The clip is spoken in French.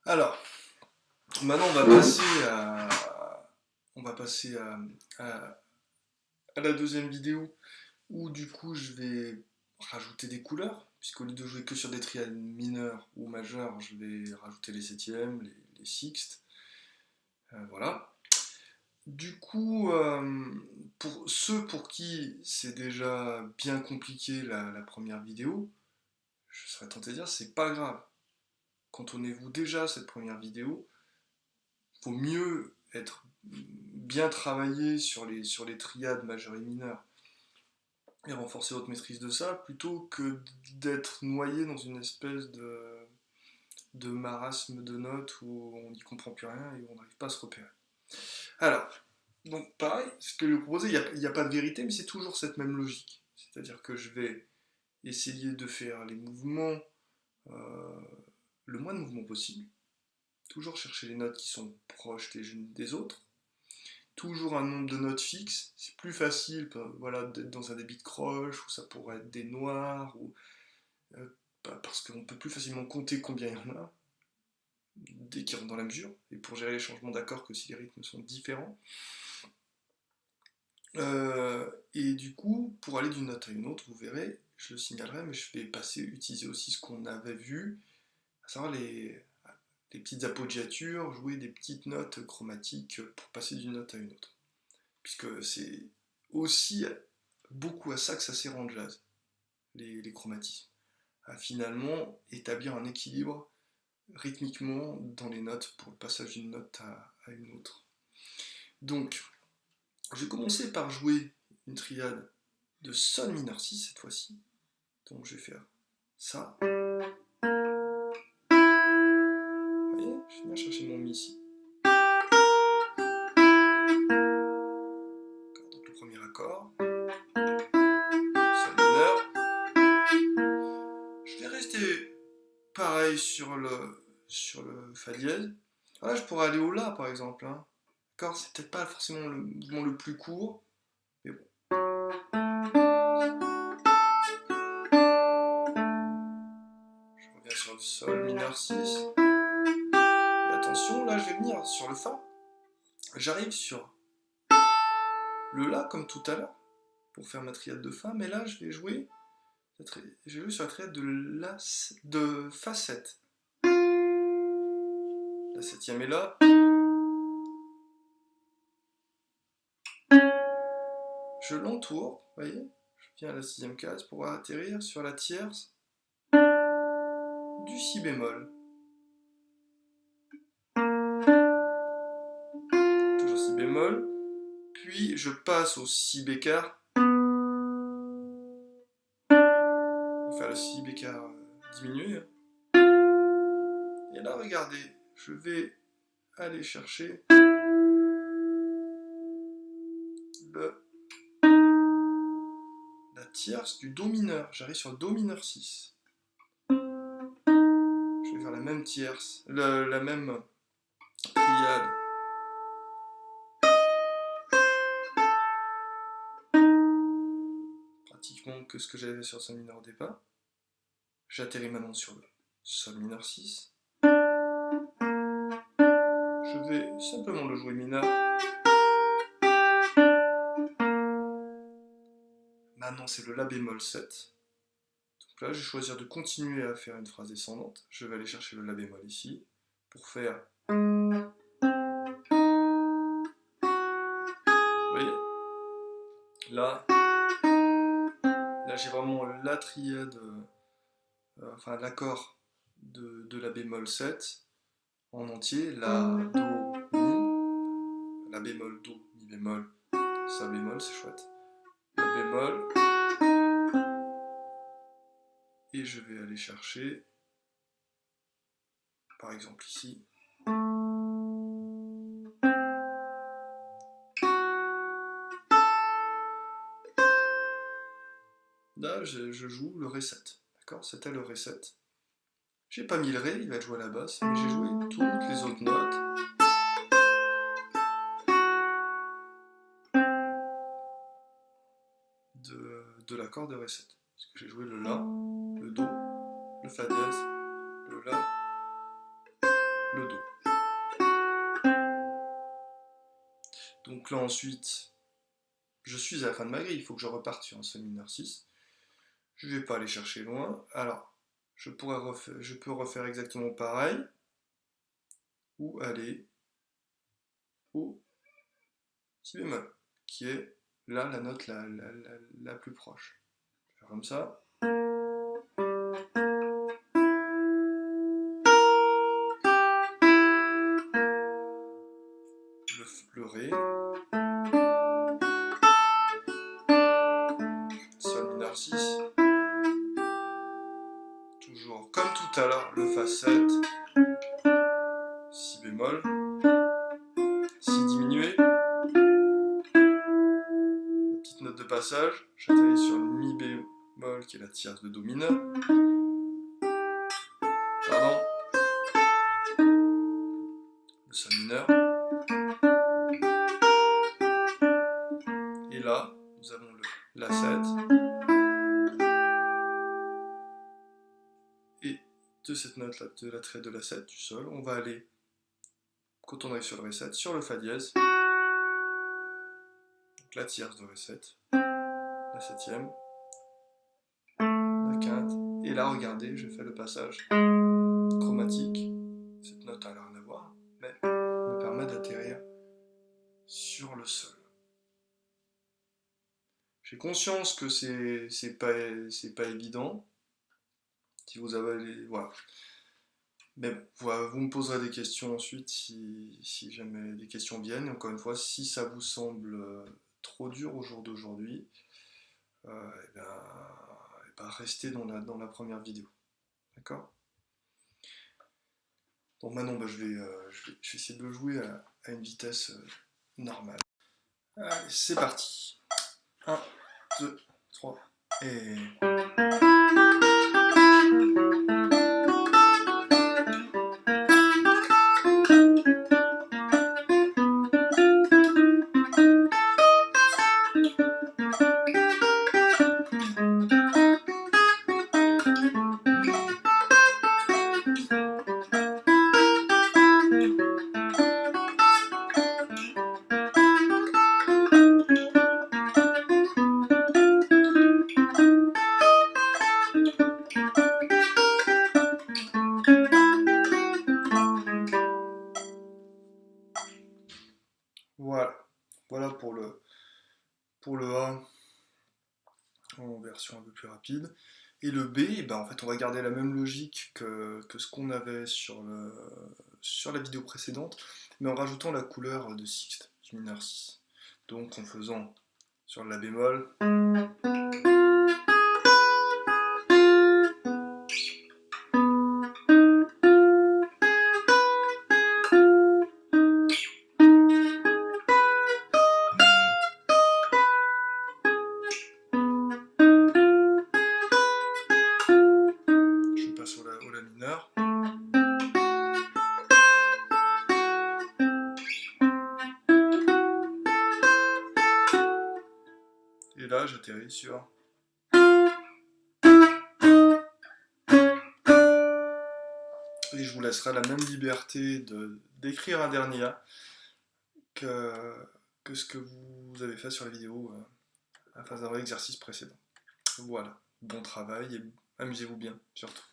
Alors, maintenant on va passer à la deuxième vidéo où du coup je vais rajouter des couleurs, puisqu'au lieu de jouer que sur des triades mineures ou majeures, je vais rajouter les septièmes, les sixtes, voilà. Du coup, pour ceux pour qui c'est déjà bien compliqué la première vidéo, je serais tenté de dire c'est pas grave. Cantonnez-vous déjà à cette première vidéo. Vaut mieux être bien travaillé sur les triades majeures et mineures et renforcer votre maîtrise de ça plutôt que d'être noyé dans une espèce de marasme de notes où on n'y comprend plus rien et où on n'arrive pas à se repérer. Alors, donc pareil, ce que je vais vous proposer, il n'y a pas de vérité, mais c'est toujours cette même logique. C'est-à-dire que je vais essayer de faire les mouvements, euh, le moins de mouvements possible, toujours chercher les notes qui sont proches les unes des autres, toujours un nombre de notes fixe. C'est plus facile, voilà, d'être dans un débit de croche, où ça pourrait être des noirs, ou, euh, parce qu'on peut plus facilement compter combien il y en a, dès qu'ils rentrent dans la mesure, et pour gérer les changements d'accords que si les rythmes sont différents. Et du coup, pour aller d'une note à une autre, vous verrez, je le signalerai, mais je vais utiliser aussi ce qu'on avait vu, à savoir les petites appoggiatures, jouer des petites notes chromatiques pour passer d'une note à une autre. Puisque c'est aussi beaucoup à ça que ça sert en jazz, les chromatismes. À finalement établir un équilibre rythmiquement dans les notes pour le passage d'une note à une autre. Donc, je vais commencer par jouer une triade de Sol mineur 6 cette fois-ci. Donc je vais faire ça. Vous voyez, je vais bien chercher mon Mi ici. Donc le premier accord. Sol mineur. Je vais rester pareil sur le Fa dièse. Voilà, je pourrais aller au La par exemple. Hein. D'accord, c'est peut-être pas forcément le mouvement le plus court, mais bon. Je reviens sur le Sol mineur 6. Et attention, là je vais venir sur le Fa. J'arrive sur le La comme tout à l'heure pour faire ma triade de Fa, mais là je vais jouer sur la triade de Fa 7. La septième est là. Je l'entoure, vous voyez, je viens à la sixième case pour atterrir sur la tierce du Si bémol. Toujours Si bémol. Puis je passe au Si bécard. On va faire le Si bécard diminué. Et là, regardez, je vais aller chercher la tierce du Do mineur. J'arrive sur le Do mineur 6. Je vais faire la même tierce, la même triade. Pratiquement que ce que j'avais sur Sol mineur au départ. J'atterris maintenant sur le Sol mineur 6. Je vais simplement le jouer mineur. Maintenant c'est le La bémol 7. Donc là je vais choisir de continuer à faire une phrase descendante. Je vais aller chercher le La bémol ici pour faire... Vous voyez, là j'ai vraiment la triade, enfin l'accord de La bémol 7 en entier. La, Do, Mi, La bémol, Do, Mi bémol, Sol bémol, c'est chouette. La bémol. Et je vais aller chercher, par exemple ici, là je joue le Ré7. D'accord, c'était le Ré7. J'ai pas mis le Ré, il va être joué à la basse, mais j'ai joué toutes les autres notes. De l'accord de Ré7. Parce que j'ai joué le La, le Do, le Fa dièse, le La, le Donc là ensuite, je suis à la fin de ma grille, il faut que je reparte sur un sol mineur 6. Je ne vais pas aller chercher loin. Alors, je peux refaire exactement pareil, ou aller au si bémol, qui est là la note la plus proche. Je vais faire comme ça. Le Ré, Sol mineur 6, toujours comme tout à l'heure, le Fa 7, Si bémol, Si diminué, la petite note de passage, j'atterris sur le Mi bémol qui est la tierce de Do mineur, pardon, le Sol mineur, et là, nous avons le La 7, et de cette note-là, de la traite de la 7 du Sol, on va aller, quand on arrive sur le Ré 7, sur le Fa dièse, donc la tierce de Ré 7, la septième, la quinte, et là, regardez, je fais le passage chromatique, cette note n'a rien à voir, mais me permet d'atterrir sur le Sol. J'ai conscience que c'est pas évident, si vous avez voilà. Mais bon, voilà, vous me poserez des questions ensuite si jamais des questions viennent. Encore une fois, si ça vous semble trop dur au jour d'aujourd'hui, et ben, restez dans la première vidéo. D'accord? Donc maintenant, je vais essayer de le jouer à une vitesse normale. Allez, c'est parti. 1, 2, 3, et... Voilà, voilà pour le A en version un peu plus rapide. Et le B, ben en fait, on va garder la même logique que ce qu'on avait sur la vidéo précédente, mais en rajoutant la couleur de sixte, du mineur 6. Donc en faisant sur le La bémol, je passe au La mineur. Et là, j'atterris sur... Et je vous laisserai la même liberté d'écrire un dernier A que ce que vous avez fait sur la vidéo à la phase d'un exercice précédent. Voilà, bon travail et amusez-vous bien, surtout.